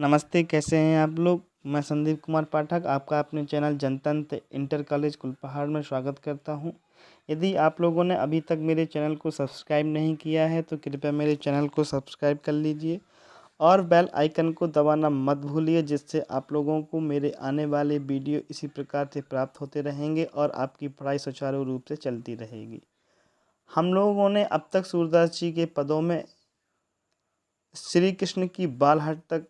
नमस्ते, कैसे हैं आप लोग। मैं संदीप कुमार पाठक आपका अपने चैनल जनतंत्र इंटर कॉलेज कुलपहाड़ में स्वागत करता हूं। यदि आप लोगों ने अभी तक मेरे चैनल को सब्सक्राइब नहीं किया है तो कृपया मेरे चैनल को सब्सक्राइब कर लीजिए और बेल आइकन को दबाना मत भूलिए, जिससे आप लोगों को मेरे आने वाले वीडियो इसी प्रकार से प्राप्त होते रहेंगे और आपकी पढ़ाई सुचारू रूप से चलती रहेगी। हम लोगों ने अब तक सूरदास जी के पदों में श्री कृष्ण की बालहट तक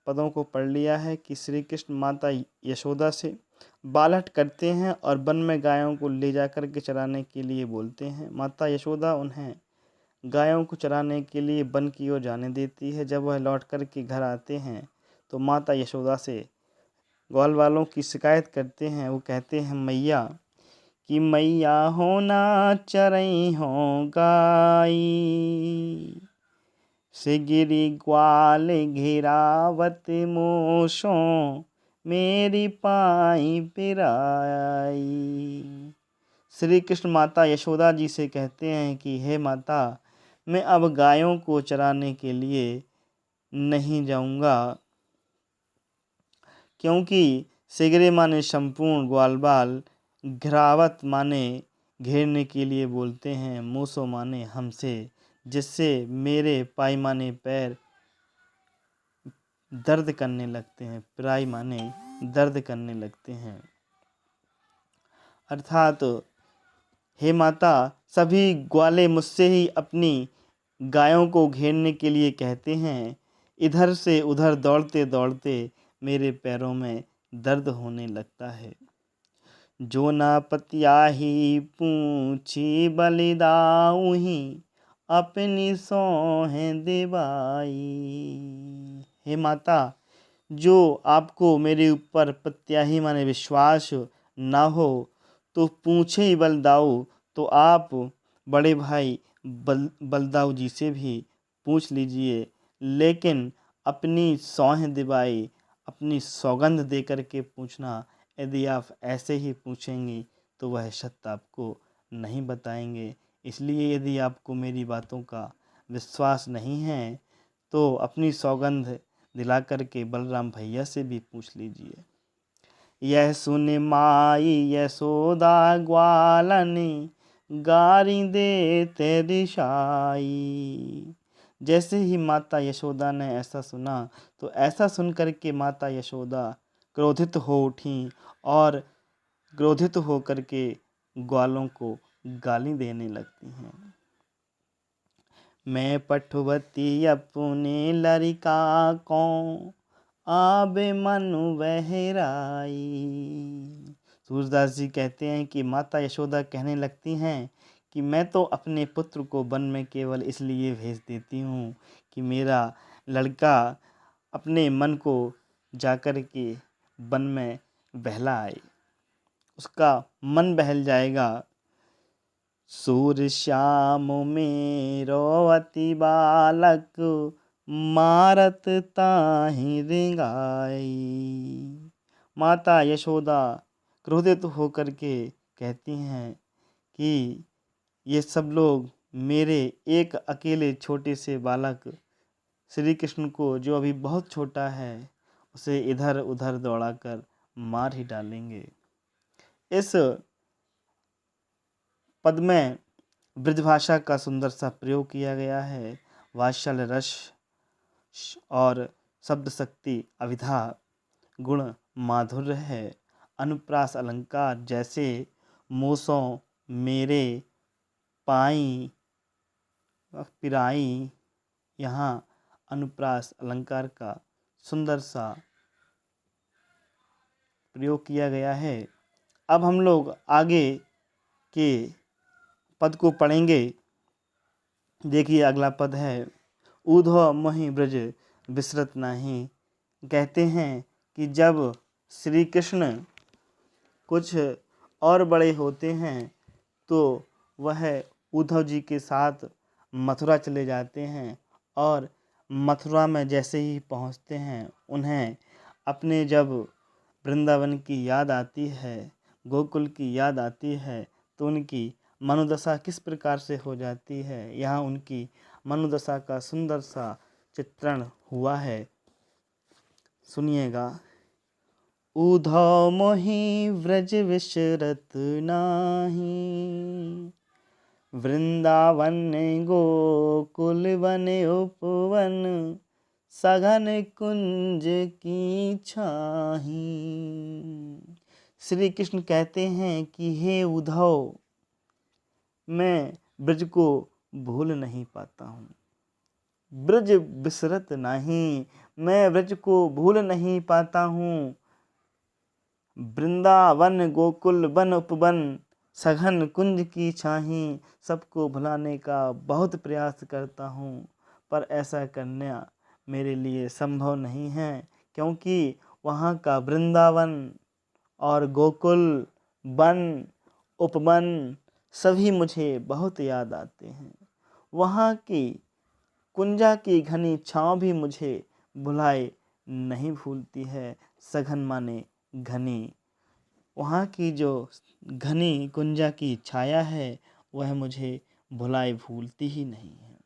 पदों को पढ़ लिया है कि श्री कृष्ण माता यशोदा से बालहट करते हैं और वन में गायों को ले जाकर के चराने के लिए बोलते हैं। माता यशोदा उन्हें गायों को चराने के लिए वन की ओर जाने देती है। जब वह लौट कर के घर आते हैं तो माता यशोदा से ग्वाल वालों की शिकायत करते हैं। वो कहते हैं मैया कि मैया होना चरई हो गाई, सिगिरी ग्वाल घेरावत मोशों मेरी पाई पिराई। श्री कृष्ण माता यशोदा जी से कहते हैं कि हे माता, मैं अब गायों को चराने के लिए नहीं जाऊंगा, क्योंकि सिगरे माने संपूर्ण ग्वालबाल, घिरावत माने घेरने के लिए बोलते हैं, मूसो माने हमसे, जिससे मेरे पाई माने पैर दर्द करने लगते हैं, पिराई माने दर्द करने लगते हैं। अर्थात हे माता, सभी ग्वाले मुझसे ही अपनी गायों को घेरने के लिए कहते हैं। इधर से उधर दौड़ते दौड़ते मेरे पैरों में दर्द होने लगता है। जो ना पतियाही पूछी बलिदाऊही, अपनी सोहें दिवाई। हे माता, जो आपको मेरे ऊपर प्रत्याही माने विश्वास ना हो तो पूछे ही बलदाऊ, तो आप बड़े भाई बलदाऊ जी से भी पूछ लीजिए, लेकिन अपनी सौहें दिवाई, अपनी सौगंध दे कर के पूछना। यदि आप ऐसे ही पूछेंगी तो वह सत्य आपको नहीं बताएंगे। इसलिए यदि आपको मेरी बातों का विश्वास नहीं है तो अपनी सौगंध दिला करके बलराम भैया से भी पूछ लीजिए। यह सुन माई यशोदा ग्वालनी, गारी दे तेरी शाई। जैसे ही माता यशोदा ने ऐसा सुना तो ऐसा सुन करके माता यशोदा क्रोधित हो उठी और क्रोधित हो करके ग्वालों को गाली देने लगती हैं। मैं पठवती अपने लड़का को, आबे मनु बहराई। सूरदास जी कहते हैं कि माता यशोदा कहने लगती हैं कि मैं तो अपने पुत्र को वन में केवल इसलिए भेज देती हूँ कि मेरा लड़का अपने मन को जाकर के वन में बहलाए, उसका मन बहल जाएगा। सूर श्याम मेरो अति बालक, मारत ताहि रिंगाई। माता यशोदा क्रोधित होकर के कहती हैं कि ये सब लोग मेरे एक अकेले छोटे से बालक श्री कृष्ण को, जो अभी बहुत छोटा है, उसे इधर उधर दौड़ाकर मार ही डालेंगे। इस पद में ब्रजभाषा का सुंदर सा प्रयोग किया गया है। वात्सल्य रस और शब्द शक्ति, अविधा गुण माधुर्य है। अनुप्रास अलंकार जैसे मूसों मेरे पाई पिराई, यहाँ अनुप्रास अलंकार का सुंदर सा प्रयोग किया गया है। अब हम लोग आगे के पद को पढ़ेंगे। देखिए अगला पद है, ऊधो मोहि ब्रज बिसरत नाही। कहते हैं कि जब श्री कृष्ण कुछ और बड़े होते हैं तो वह उद्धव जी के साथ मथुरा चले जाते हैं और मथुरा में जैसे ही पहुंचते हैं उन्हें अपने जब वृंदावन की याद आती है, गोकुल की याद आती है, तो उनकी मनोदशा किस प्रकार से हो जाती है, यहाँ उनकी मनोदशा का सुंदर सा चित्रण हुआ है। सुनिएगा। उधौ मोहि व्रज विशरत नाही, वृंदावन गोकुल वन उपवन, सघन कुंज की छाही। श्री कृष्ण कहते हैं कि हे उद्धव, मैं ब्रज को भूल नहीं पाता हूँ। ब्रज बिसरत नहीं, मैं ब्रज को भूल नहीं पाता हूँ। वृंदावन गोकुल वन उपवन, सघन कुंज की छाही, सबको भुलाने का बहुत प्रयास करता हूँ, पर ऐसा करना मेरे लिए संभव नहीं है, क्योंकि वहाँ का वृंदावन और गोकुल वन उपवन सभी मुझे बहुत याद आते हैं। वहाँ की कुंजा की घनी छाँव भी मुझे भुलाए नहीं भूलती है। सघन माने घनी, वहाँ की जो घनी कुंजा की छाया है वह मुझे भुलाए भूलती ही नहीं है।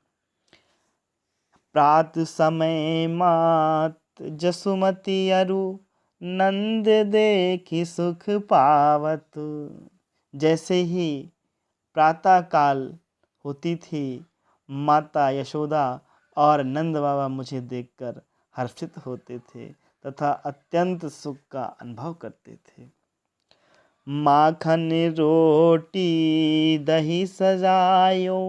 प्रात समय मात जसुमती अरु, नंद देखी सुख पावत। जैसे ही प्रातः काल होती थी, माता यशोदा और नंद बाबा मुझे देखकर हर्षित होते थे तथा अत्यंत सुख का अनुभव करते थे। माखन रोटी दही सजायो,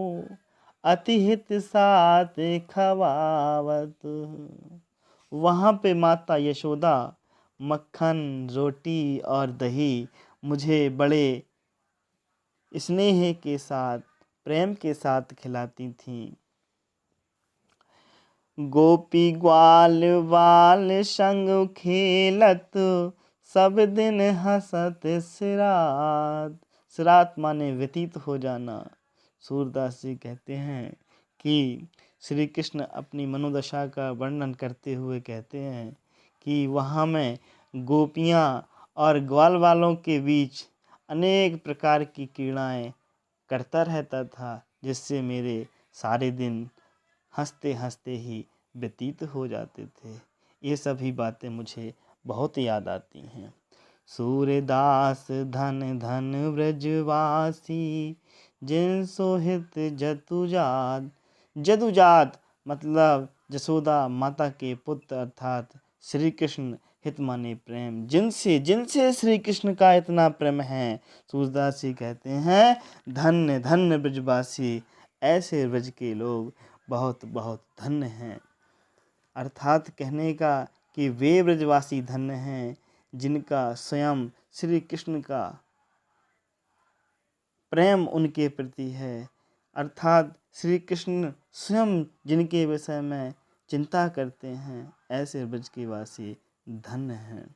अति हित साथ खवावत। वहाँ पे माता यशोदा मक्खन रोटी और दही मुझे बड़े स्नेह के साथ प्रेम के साथ खिलाती थीं। गोपी ग्वाल बाल संग खेलत, सब दिन हंसत सिरात। सिरात माने व्यतीत हो जाना। सूरदास जी कहते हैं कि श्री कृष्ण अपनी मनोदशा का वर्णन करते हुए कहते हैं कि वहाँ मैं गोपियाँ और ग्वाल वालों के बीच अनेक प्रकार की क्रीड़ाएँ करता रहता था, जिससे मेरे सारे दिन हंसते हंसते ही व्यतीत हो जाते थे। ये सभी बातें मुझे बहुत याद आती हैं। सूरदास धन धन ब्रजवासी, जिन सोहित जतुजात। जदुजात मतलब जसोदा माता के पुत्र अर्थात श्री कृष्ण, हित माने प्रेम, जिनसे जिनसे श्री कृष्ण का इतना प्रेम है। सूरदास जी कहते हैं धन्य धन्य ब्रजवासी, ऐसे ब्रज के लोग बहुत बहुत धन्य हैं। अर्थात कहने का कि वे ब्रजवासी धन्य हैं जिनका स्वयं श्री कृष्ण का प्रेम उनके प्रति है, अर्थात श्री कृष्ण स्वयं जिनके विषय में चिंता करते हैं, ऐसे ब्रज के वासी धन्य हैं।